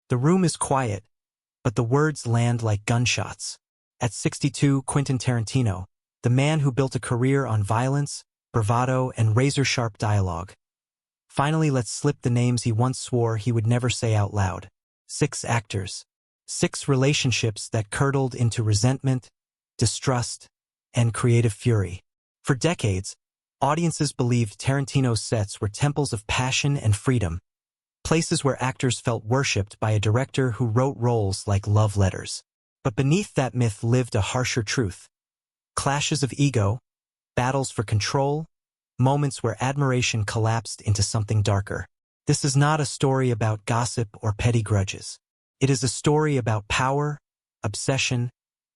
The room is quiet, but the words land like gunshots. At 62, Quentin Tarantino, the man who built a career on violence, bravado, and razor-sharp dialogue, finally lets slip the names he once swore he would never say out loud. 6 actors. 6 relationships that curdled into resentment, distrust, and creative fury. For decades, audiences believed Tarantino's sets were temples of passion and freedom, places where actors felt worshipped by a director who wrote roles like love letters. But beneath that myth lived a harsher truth. Clashes of ego, battles for control, moments where admiration collapsed into something darker. This is not a story about gossip or petty grudges. It is a story about power, obsession,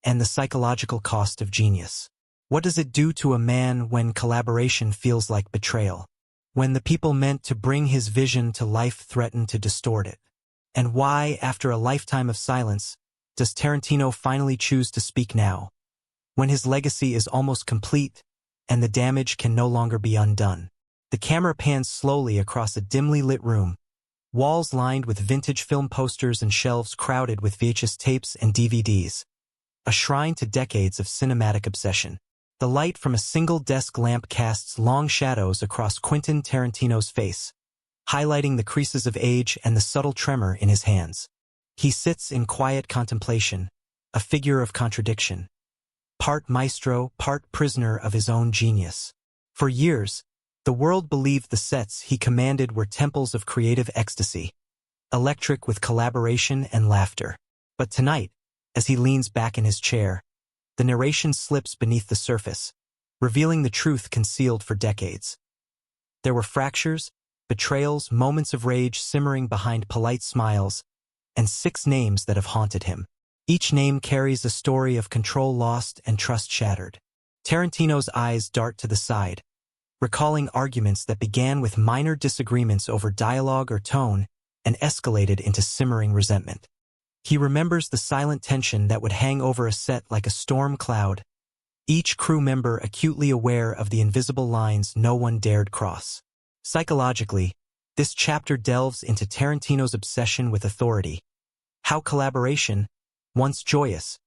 and the psychological cost of genius. What does it do to a man when collaboration feels like betrayal? When the people meant to bring his vision to life threaten to distort it? And why, after a lifetime of silence, does Tarantino finally choose to speak now, when his legacy is almost complete and the damage can no longer be undone? The camera pans slowly across a dimly lit room, walls lined with vintage film posters and shelves crowded with VHS tapes and DVDs, a shrine to decades of cinematic obsession. The light from a single desk lamp casts long shadows across Quentin Tarantino's face, highlighting the creases of age and the subtle tremor in his hands. He sits in quiet contemplation, a figure of contradiction, part maestro, part prisoner of his own genius. For years, the world believed the sets he commanded were temples of creative ecstasy, electric with collaboration and laughter. But tonight, as he leans back in his chair, the narration slips beneath the surface, revealing the truth concealed for decades. There were fractures, betrayals, moments of rage simmering behind polite smiles, and 6 names that have haunted him. Each name carries a story of control lost and trust shattered. Tarantino's eyes dart to the side, recalling arguments that began with minor disagreements over dialogue or tone and escalated into simmering resentment. He remembers the silent tension that would hang over a set like a storm cloud, each crew member acutely aware of the invisible lines no one dared cross. Psychologically, this chapter delves into Tarantino's obsession with authority, how collaboration, once joyous,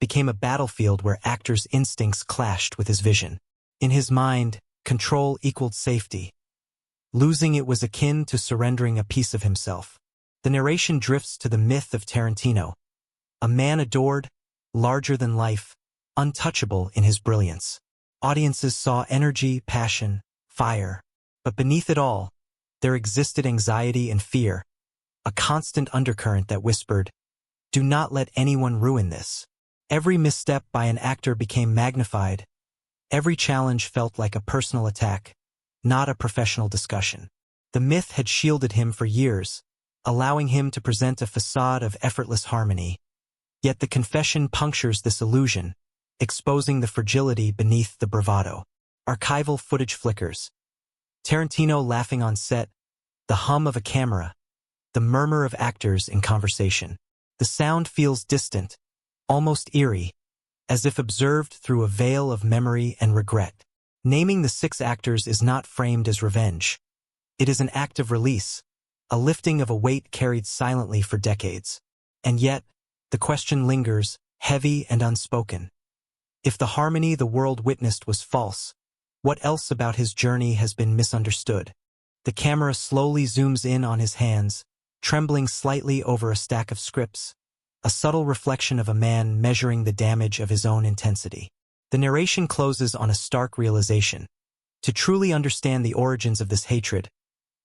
became a battlefield where actors' instincts clashed with his vision. In his mind, control equaled safety. Losing it was akin to surrendering a piece of himself. The narration drifts to the myth of Tarantino, a man adored, larger than life, untouchable in his brilliance. Audiences saw energy, passion, fire, but beneath it all, there existed anxiety and fear, a constant undercurrent that whispered, "Do not let anyone ruin this." Every misstep by an actor became magnified. Every challenge felt like a personal attack, not a professional discussion. The myth had shielded him for years, allowing him to present a facade of effortless harmony. Yet the confession punctures this illusion, exposing the fragility beneath the bravado. Archival footage flickers. Tarantino laughing on set, the hum of a camera, the murmur of actors in conversation. The sound feels distant, almost eerie, as if observed through a veil of memory and regret. Naming the 6 actors is not framed as revenge. It is an act of release, a lifting of a weight carried silently for decades. And yet, the question lingers, heavy and unspoken. If the harmony the world witnessed was false, what else about his journey has been misunderstood? The camera slowly zooms in on his hands, trembling slightly over a stack of scripts, a subtle reflection of a man measuring the damage of his own intensity. The narration closes on a stark realization. To truly understand the origins of this hatred,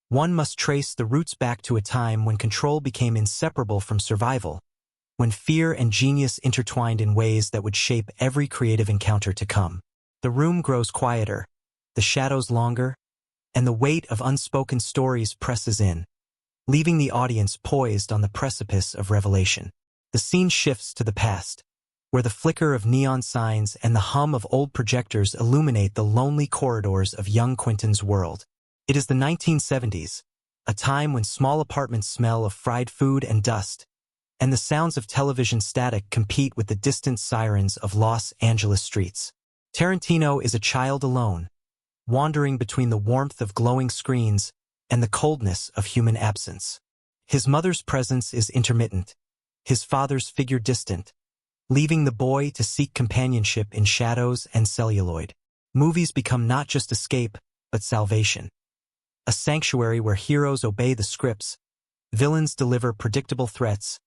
one must trace the roots back to a time when control became inseparable from survival, when fear and genius intertwined in ways that would shape every creative encounter to come. The room grows quieter, the shadows longer, and the weight of unspoken stories presses in, leaving the audience poised on the precipice of revelation. The scene shifts to the past, where the flicker of neon signs and the hum of old projectors illuminate the lonely corridors of young Quentin's world. It is the 1970s, a time when small apartments smell of fried food and dust, and the sounds of television static compete with the distant sirens of Los Angeles streets. Tarantino is a child alone, wandering between the warmth of glowing screens and the coldness of human absence. His mother's presence is intermittent, his father's figure distant, leaving the boy to seek companionship in shadows and celluloid. Movies become not just escape, but salvation. A sanctuary where heroes obey the scripts, villains deliver predictable threats,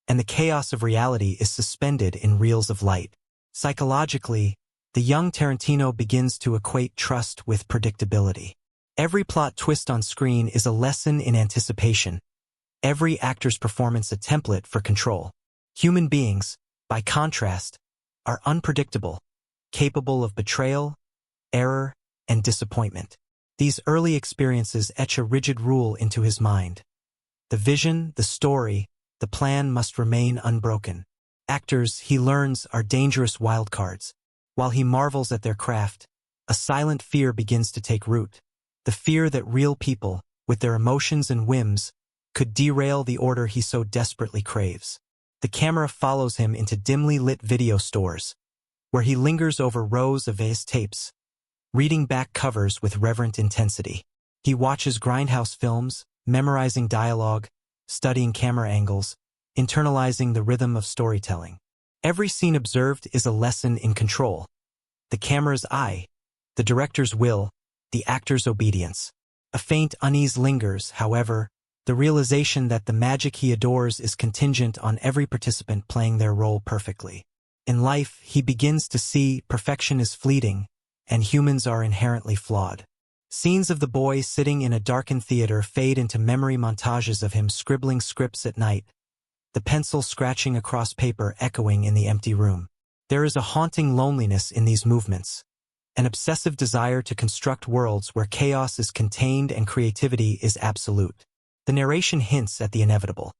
and the chaos of reality is suspended in reels of light. Psychologically, the young Tarantino begins to equate trust with predictability. Every plot twist on screen is a lesson in anticipation, every actor's performance a template for control. Human beings, by contrast, are unpredictable, capable of betrayal, error, and disappointment. These early experiences etch a rigid rule into his mind. The vision, the story, the plan must remain unbroken. Actors, he learns, are dangerous wildcards. While he marvels at their craft, a silent fear begins to take root. The fear that real people, with their emotions and whims, could derail the order he so desperately craves. The camera follows him into dimly lit video stores, where he lingers over rows of VHS tapes, reading back covers with reverent intensity. He watches grindhouse films, memorizing dialogue, studying camera angles, internalizing the rhythm of storytelling. Every scene observed is a lesson in control. The camera's eye, the director's will, the actor's obedience. A faint unease lingers, however, the realization that the magic he adores is contingent on every participant playing their role perfectly. In life, he begins to see perfection is fleeting, and humans are inherently flawed. Scenes of the boy sitting in a darkened theater fade into memory montages of him scribbling scripts at night, the pencil scratching across paper echoing in the empty room. There is a haunting loneliness in these movements, an obsessive desire to construct worlds where chaos is contained and creativity is absolute. The narration hints at the inevitable.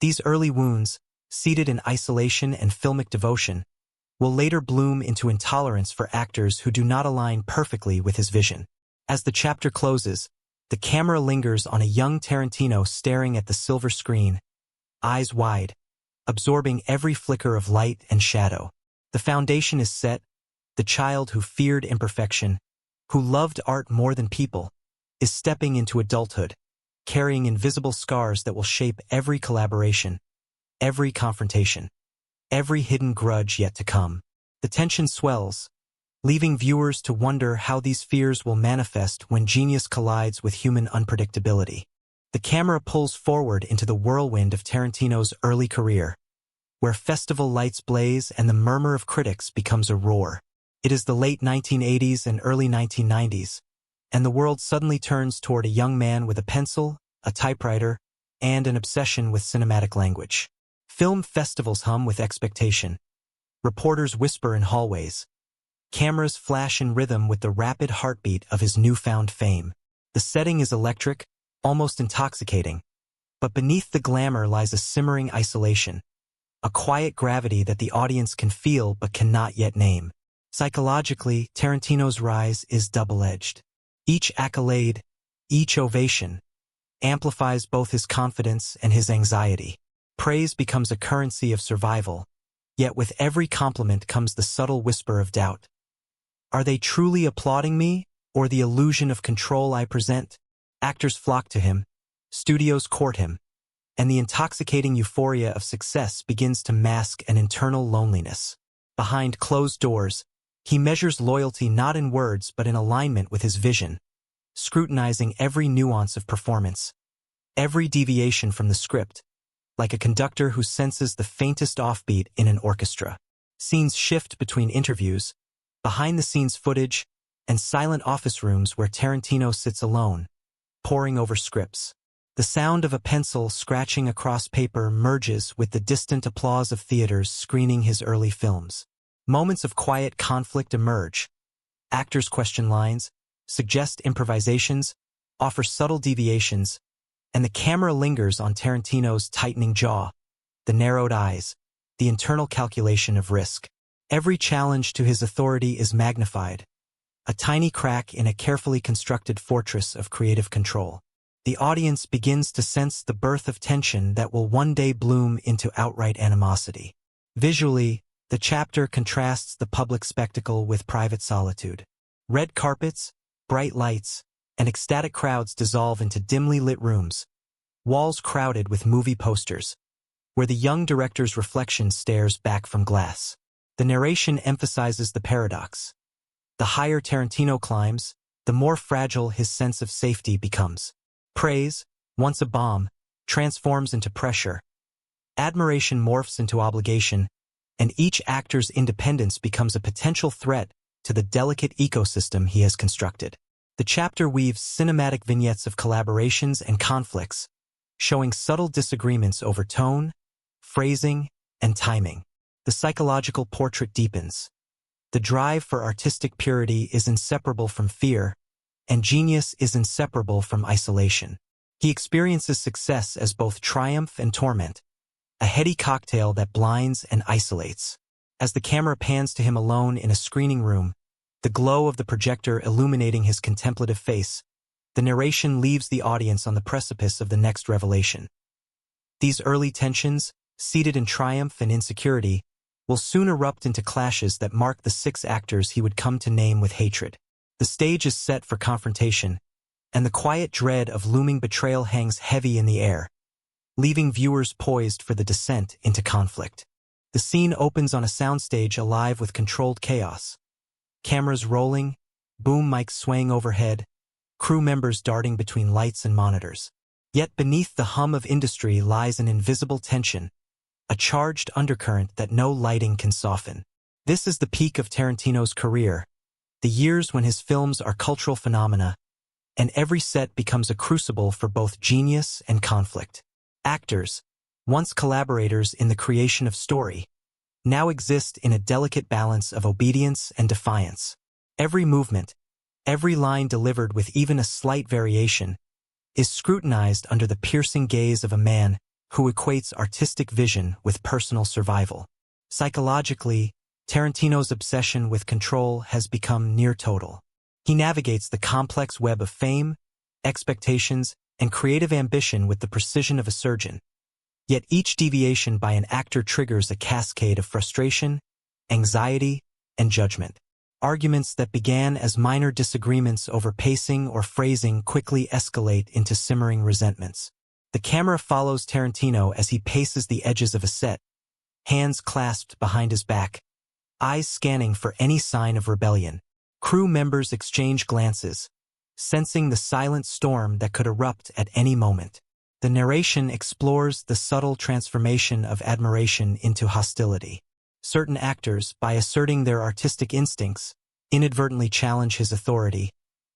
These early wounds, seated in isolation and filmic devotion, will later bloom into intolerance for actors who do not align perfectly with his vision. As the chapter closes, the camera lingers on a young Tarantino staring at the silver screen, eyes wide, absorbing every flicker of light and shadow. The foundation is set. The child who feared imperfection, who loved art more than people, is stepping into adulthood, carrying invisible scars that will shape every collaboration, every confrontation, every hidden grudge yet to come. The tension swells, leaving viewers to wonder how these fears will manifest when genius collides with human unpredictability. The camera pulls forward into the whirlwind of Tarantino's early career, where festival lights blaze and the murmur of critics becomes a roar. It is the late 1980s and early 1990s, and the world suddenly turns toward a young man with a pencil, a typewriter, and an obsession with cinematic language. Film festivals hum with expectation. Reporters whisper in hallways. Cameras flash in rhythm with the rapid heartbeat of his newfound fame. The setting is electric, almost intoxicating, but beneath the glamour lies a simmering isolation, a quiet gravity that the audience can feel but cannot yet name. Psychologically, Tarantino's rise is double-edged. Each accolade, each ovation, amplifies both his confidence and his anxiety. Praise becomes a currency of survival, yet with every compliment comes the subtle whisper of doubt. Are they truly applauding me, or the illusion of control I present? Actors flock to him, studios court him, and the intoxicating euphoria of success begins to mask an internal loneliness. Behind closed doors, he measures loyalty not in words but in alignment with his vision, scrutinizing every nuance of performance, every deviation from the script, like a conductor who senses the faintest offbeat in an orchestra. Scenes shift between interviews, behind-the-scenes footage, and silent office rooms where Tarantino sits alone, poring over scripts. The sound of a pencil scratching across paper merges with the distant applause of theaters screening his early films. Moments of quiet conflict emerge. Actors question lines, suggest improvisations, offer subtle deviations, and the camera lingers on Tarantino's tightening jaw, the narrowed eyes, the internal calculation of risk. Every challenge to his authority is magnified, a tiny crack in a carefully constructed fortress of creative control. The audience begins to sense the birth of tension that will one day bloom into outright animosity. Visually, the chapter contrasts the public spectacle with private solitude. Red carpets, bright lights, and ecstatic crowds dissolve into dimly lit rooms, walls crowded with movie posters, where the young director's reflection stares back from glass. The narration emphasizes the paradox. The higher Tarantino climbs, the more fragile his sense of safety becomes. Praise, once a bomb, transforms into pressure. Admiration morphs into obligation, and each actor's independence becomes a potential threat to the delicate ecosystem he has constructed. The chapter weaves cinematic vignettes of collaborations and conflicts, showing subtle disagreements over tone, phrasing, and timing. The psychological portrait deepens. The drive for artistic purity is inseparable from fear, and genius is inseparable from isolation. He experiences success as both triumph and torment, a heady cocktail that blinds and isolates. As the camera pans to him alone in a screening room, the glow of the projector illuminating his contemplative face, the narration leaves the audience on the precipice of the next revelation. These early tensions, seated in triumph and insecurity, will soon erupt into clashes that mark the 6 actors he would come to name with hatred. The stage is set for confrontation, and the quiet dread of looming betrayal hangs heavy in the air, leaving viewers poised for the descent into conflict. The scene opens on a soundstage alive with controlled chaos. Cameras rolling, boom mics swaying overhead, crew members darting between lights and monitors. Yet beneath the hum of industry lies an invisible tension, a charged undercurrent that no lighting can soften. This is the peak of Tarantino's career, the years when his films are cultural phenomena, and every set becomes a crucible for both genius and conflict. Actors, once collaborators in the creation of story, now exist in a delicate balance of obedience and defiance. Every movement, every line delivered with even a slight variation, is scrutinized under the piercing gaze of a man who equates artistic vision with personal survival. Psychologically, Tarantino's obsession with control has become near total. He navigates the complex web of fame, expectations, and creative ambition with the precision of a surgeon. Yet each deviation by an actor triggers a cascade of frustration, anxiety, and judgment. Arguments that began as minor disagreements over pacing or phrasing quickly escalate into simmering resentments. The camera follows Tarantino as he paces the edges of a set, hands clasped behind his back, eyes scanning for any sign of rebellion. Crew members exchange glances, sensing the silent storm that could erupt at any moment. The narration explores the subtle transformation of admiration into hostility. Certain actors, by asserting their artistic instincts, inadvertently challenge his authority,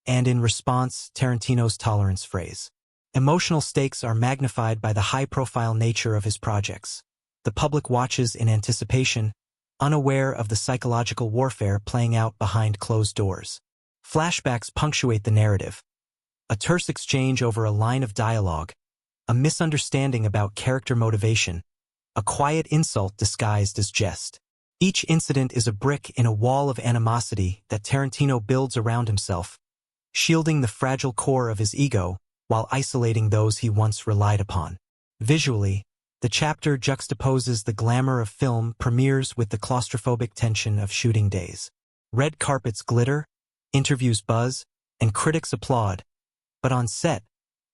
and in response, Tarantino's tolerance phrase. Emotional stakes are magnified by the high-profile nature of his projects. The public watches in anticipation, unaware of the psychological warfare playing out behind closed doors. Flashbacks punctuate the narrative. A terse exchange over a line of dialogue, a misunderstanding about character motivation, a quiet insult disguised as jest. Each incident is a brick in a wall of animosity that Tarantino builds around himself, shielding the fragile core of his ego while isolating those he once relied upon. Visually, the chapter juxtaposes the glamour of film premieres with the claustrophobic tension of shooting days. Red carpets glitter, interviews buzz, and critics applaud, but on set,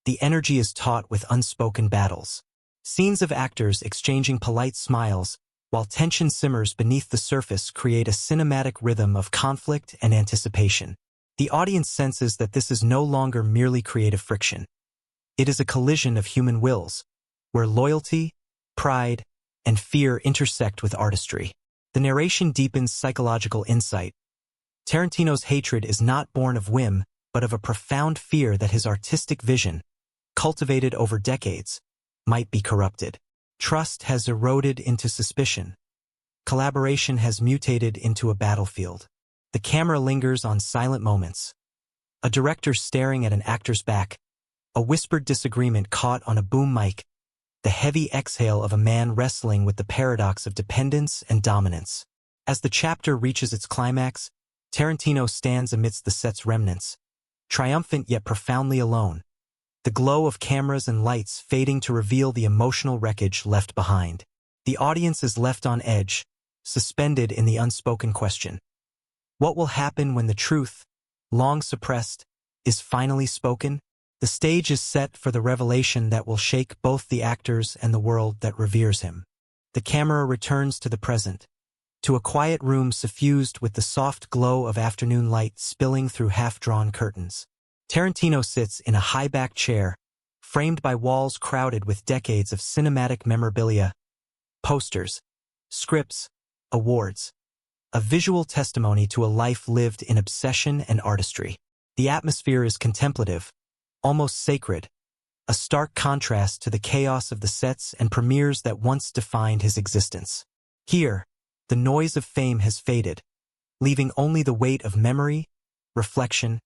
the energy is taut with unspoken battles. Scenes of actors exchanging polite smiles, while tension simmers beneath the surface, create a cinematic rhythm of conflict and anticipation. The audience senses that this is no longer merely creative friction. It is a collision of human wills, where loyalty, pride, and fear intersect with artistry. The narration deepens psychological insight. Tarantino's hatred is not born of whim, but of a profound fear that his artistic vision, cultivated over decades, might be corrupted. Trust has eroded into suspicion. Collaboration has mutated into a battlefield. The camera lingers on silent moments. A director staring at an actor's back, a whispered disagreement caught on a boom mic, the heavy exhale of a man wrestling with the paradox of dependence and dominance. As the chapter reaches its climax, Tarantino stands amidst the set's remnants, triumphant yet profoundly alone, the glow of cameras and lights fading to reveal the emotional wreckage left behind. The audience is left on edge, suspended in the unspoken question. What will happen when the truth, long suppressed, is finally spoken? The stage is set for the revelation that will shake both the actors and the world that reveres him. The camera returns to the present, to a quiet room suffused with the soft glow of afternoon light spilling through half-drawn curtains. Tarantino sits in a high-backed chair, framed by walls crowded with decades of cinematic memorabilia, posters, scripts, awards, a visual testimony to a life lived in obsession and artistry. The atmosphere is contemplative, almost sacred, a stark contrast to the chaos of the sets and premieres that once defined his existence. Here, the noise of fame has faded, leaving only the weight of memory, reflection,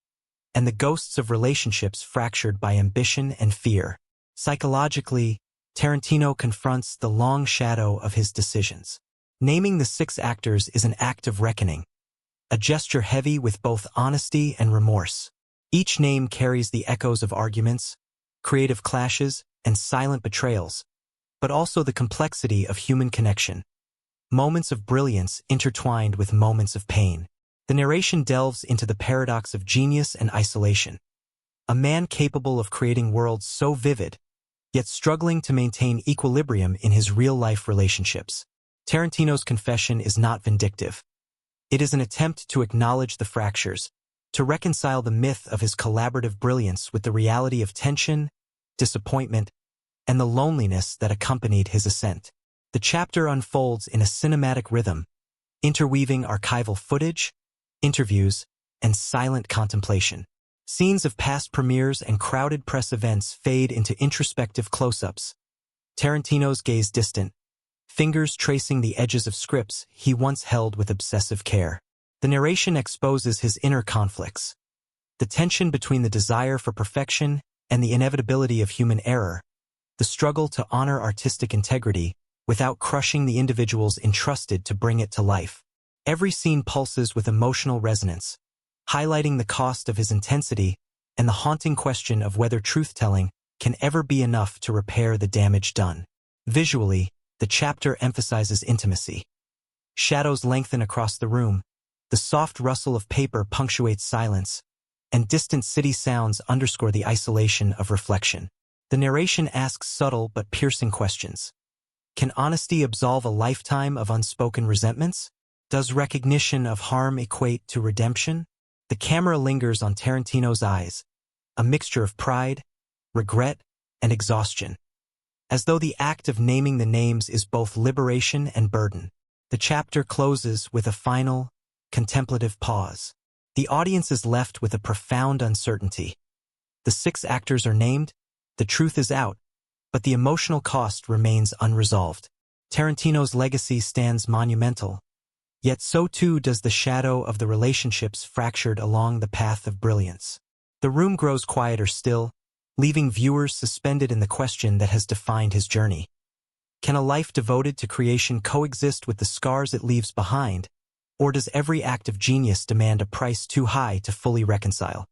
and the ghosts of relationships fractured by ambition and fear. Psychologically, Tarantino confronts the long shadow of his decisions. Naming the 6 actors is an act of reckoning, a gesture heavy with both honesty and remorse. Each name carries the echoes of arguments, creative clashes, and silent betrayals, but also the complexity of human connection. Moments of brilliance intertwined with moments of pain. The narration delves into the paradox of genius and isolation. A man capable of creating worlds so vivid, yet struggling to maintain equilibrium in his real-life relationships. Tarantino's confession is not vindictive. It is an attempt to acknowledge the fractures, to reconcile the myth of his collaborative brilliance with the reality of tension, disappointment, and the loneliness that accompanied his ascent. The chapter unfolds in a cinematic rhythm, interweaving archival footage, interviews, and silent contemplation. Scenes of past premieres and crowded press events fade into introspective close-ups. Tarantino's gaze distant, fingers tracing the edges of scripts he once held with obsessive care. The narration exposes his inner conflicts, the tension between the desire for perfection and the inevitability of human error, the struggle to honor artistic integrity without crushing the individuals entrusted to bring it to life. Every scene pulses with emotional resonance, highlighting the cost of his intensity and the haunting question of whether truth-telling can ever be enough to repair the damage done. Visually, the chapter emphasizes intimacy. Shadows lengthen across the room, the soft rustle of paper punctuates silence, and distant city sounds underscore the isolation of reflection. The narration asks subtle but piercing questions. Can honesty absolve a lifetime of unspoken resentments? Does recognition of harm equate to redemption? The camera lingers on Tarantino's eyes, a mixture of pride, regret, and exhaustion, as though the act of naming the names is both liberation and burden. The chapter closes with a final, contemplative pause. The audience is left with a profound uncertainty. The 6 actors are named, the truth is out, but the emotional cost remains unresolved. Tarantino's legacy stands monumental, yet so too does the shadow of the relationships fractured along the path of brilliance. The room grows quieter still, leaving viewers suspended in the question that has defined his journey. Can a life devoted to creation coexist with the scars it leaves behind, or does every act of genius demand a price too high to fully reconcile?